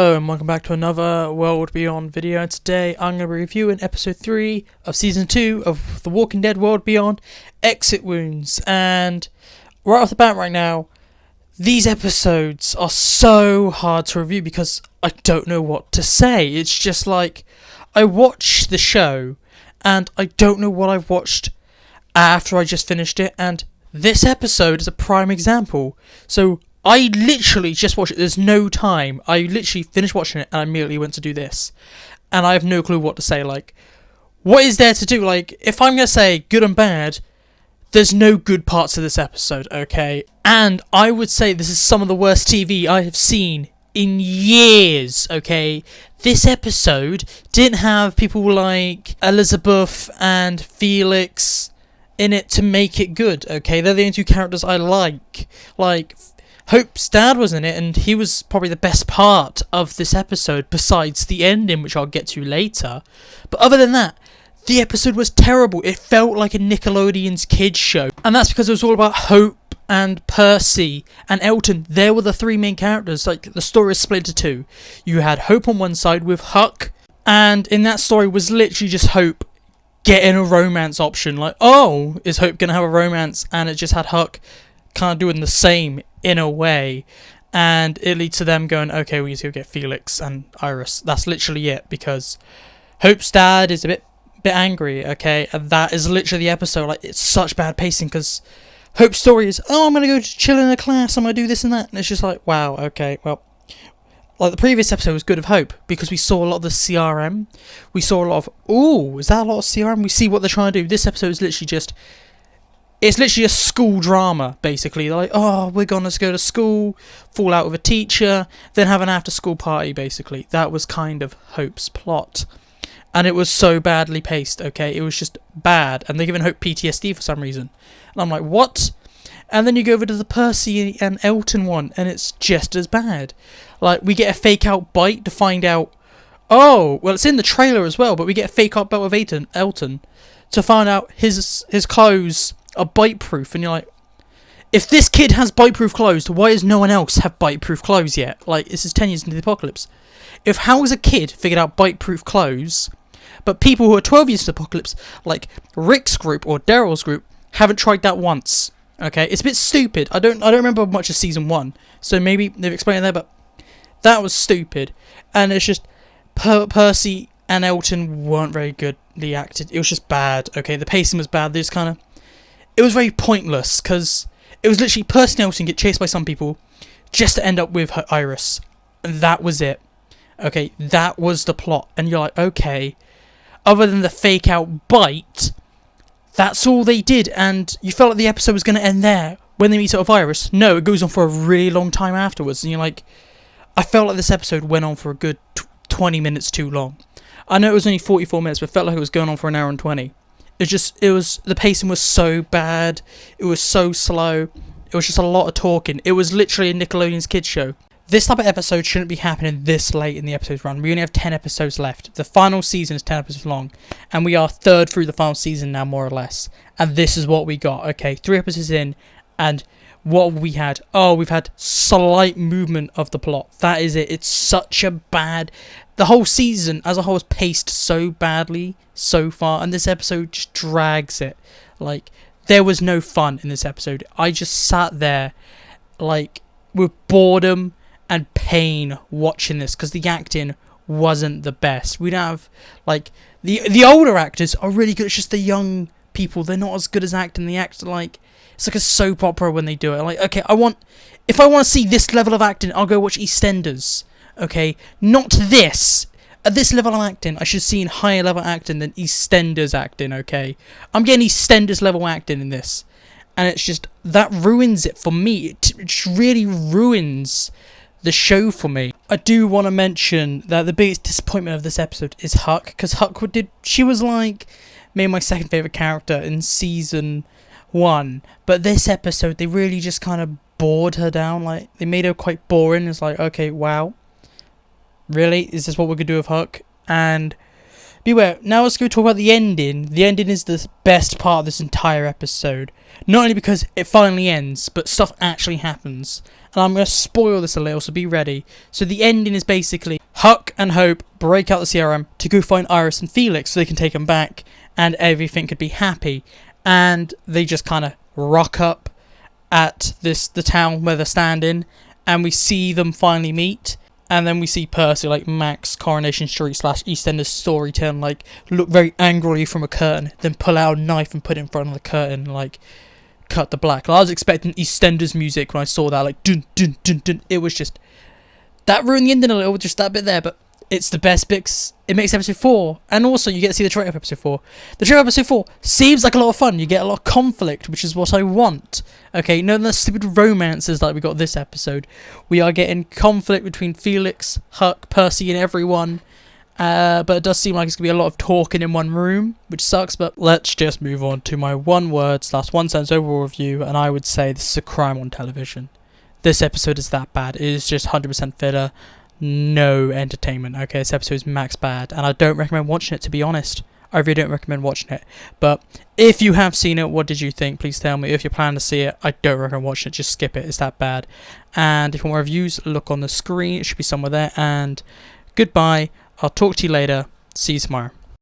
Hello and welcome back to another World Beyond video. And today I'm going to be reviewing episode 3 of season 2 of The Walking Dead World Beyond, Exit Wounds. And right off the bat right now, these episodes are so hard to review because I don't know what to say. It's just like, I watched the show and I don't know what I've watched after I just finished it, and this episode is a prime example. So I literally just watched it. There's no time. I literally finished watching it and I immediately went to do this. And I have no clue what to say. Like, what is there to do? Like, if I'm going to say good and bad, there's no good parts of this episode, okay? And I would say this is some of the worst TV I have seen in years, okay? This episode didn't have people like Elizabeth and Felix in it to make it good, okay? They're the only two characters I like. Like, Hope's dad was in it, and he was probably the best part of this episode, besides the ending, which I'll get to later. But other than that, the episode was terrible. It felt like a Nickelodeon's kids show. And that's because it was all about Hope and Percy and Elton. They were the three main characters. Like, the story is split into two. You had Hope on one side with Huck, and in that story was literally just Hope getting a romance option. Like, oh, is Hope going to have a romance? And it just had Huck kind of doing the same in a way, and it leads to them going, okay, we need to go get Felix and Iris. That's literally it, because Hope's dad is a bit angry, okay, and that is literally the episode. Like, it's such bad pacing, because Hope's story is, oh, I'm gonna go chill in a class, I'm gonna do this and that, and it's just like, wow, okay, well, like the previous episode was good of Hope, because we saw a lot of the CRM, we saw a lot of, ooh, is that a lot of CRM? We see what they're trying to do. This episode is literally just, it's literally a school drama, basically. They're like, oh, we're going to go to school, fall out with a teacher, then have an after-school party, basically. That was kind of Hope's plot. And it was so badly paced, okay? It was just bad. And they're giving Hope PTSD for some reason. And I'm like, what? And then you go over to the Percy and Elton one, and it's just as bad. Like, we get a fake-out bite to find out, oh, well, it's in the trailer as well, but we get a fake-out bite with Elton to find out his clothes are bite-proof, and you're like, if this kid has bite-proof clothes, why does no one else have bite-proof clothes yet? Like, this is 10 years into the apocalypse. How has a kid figured out bite-proof clothes, but people who are 12 years into the apocalypse, like Rick's group or Daryl's group, haven't tried that once? Okay, it's a bit stupid. I don't remember much of season 1, so maybe they've explained it there, but that was stupid. And it's just, Percy and Elton weren't very goodly acted. It was just bad, okay? The pacing was bad. They just kind of, it was very pointless, because it was literally Percy and Elton get chased by some people just to end up with her Iris. And that was it. Okay, that was the plot. And you're like, okay, other than the fake out bite, that's all they did. And you felt like the episode was going to end there when they meet up with Iris. No, it goes on for a really long time afterwards. And you're like, I felt like this episode went on for a good 20 minutes too long. I know it was only 44 minutes, but it felt like it was going on for an hour and 20. The pacing was so bad, it was so slow, it was just a lot of talking. It was literally a Nickelodeon's kids show. This type of episode shouldn't be happening this late in the episode's run. We only have 10 episodes left. The final season is 10 episodes long, and we are third through the final season now, more or less. And this is what we got, okay? 3 episodes in, and what we had? Oh, we've had slight movement of the plot. That is it. It's such a bad... The whole season as a whole is paced so badly so far, and this episode just drags it. Like, there was no fun in this episode. I just sat there, like, with boredom and pain watching this, because the acting wasn't the best. We don't have, like, the older actors are really good. It's just the young people, they're not as good as acting. The actor, like, it's like a soap opera when they do it. Like, okay, if I want to see this level of acting, I'll go watch EastEnders. Okay, not this. At this level of acting, I should see in higher level acting than EastEnders acting, okay? I'm getting EastEnders level acting in this. And it's just, that ruins it for me. It really ruins the show for me. I do want to mention that the biggest disappointment of this episode is Huck. Because Huck she was like, maybe my second favourite character in season 1. But this episode, they really just kind of bored her down. Like, they made her quite boring. It's like, okay, wow. Really? Is this what we're going to do with Huck? And beware. Now let's go talk about the ending. The ending is the best part of this entire episode. Not only because it finally ends, but stuff actually happens. And I'm going to spoil this a little, so be ready. So the ending is basically Huck and Hope break out the CRM to go find Iris and Felix so they can take them back and everything could be happy. And they just kind of rock up at the town where they're standing, and we see them finally meet. And then we see Percy, like Max, Coronation Street / EastEnders storytelling, like look very angrily from a curtain, then pull out a knife and put it in front of the curtain, like cut the black. Like, I was expecting EastEnders music when I saw that, like dun dun dun dun. It was just that ruined the ending a little, just that bit there, but it's the best bits. It makes episode 4, and also you get to see the trailer of episode 4. The trailer of episode 4 seems like a lot of fun. You get a lot of conflict, which is what I want. Okay, none of the stupid romances like we got this episode. We are getting conflict between Felix, Huck, Percy, and everyone. But it does seem like it's going to be a lot of talking in one room, which sucks, but let's just move on to my one sentence overall review, and I would say this is a crime on television. This episode is that bad. It is just 100% filler. No entertainment. Okay, this episode is max bad, and I don't recommend watching it, to be honest. I really don't recommend watching it. But if you have seen it, what did you think? Please tell me. If you're planning to see it, I don't recommend watching it. Just skip it. It's that bad. And if you want more reviews, look on the screen. It should be somewhere there. And goodbye. I'll talk to you later. See you tomorrow.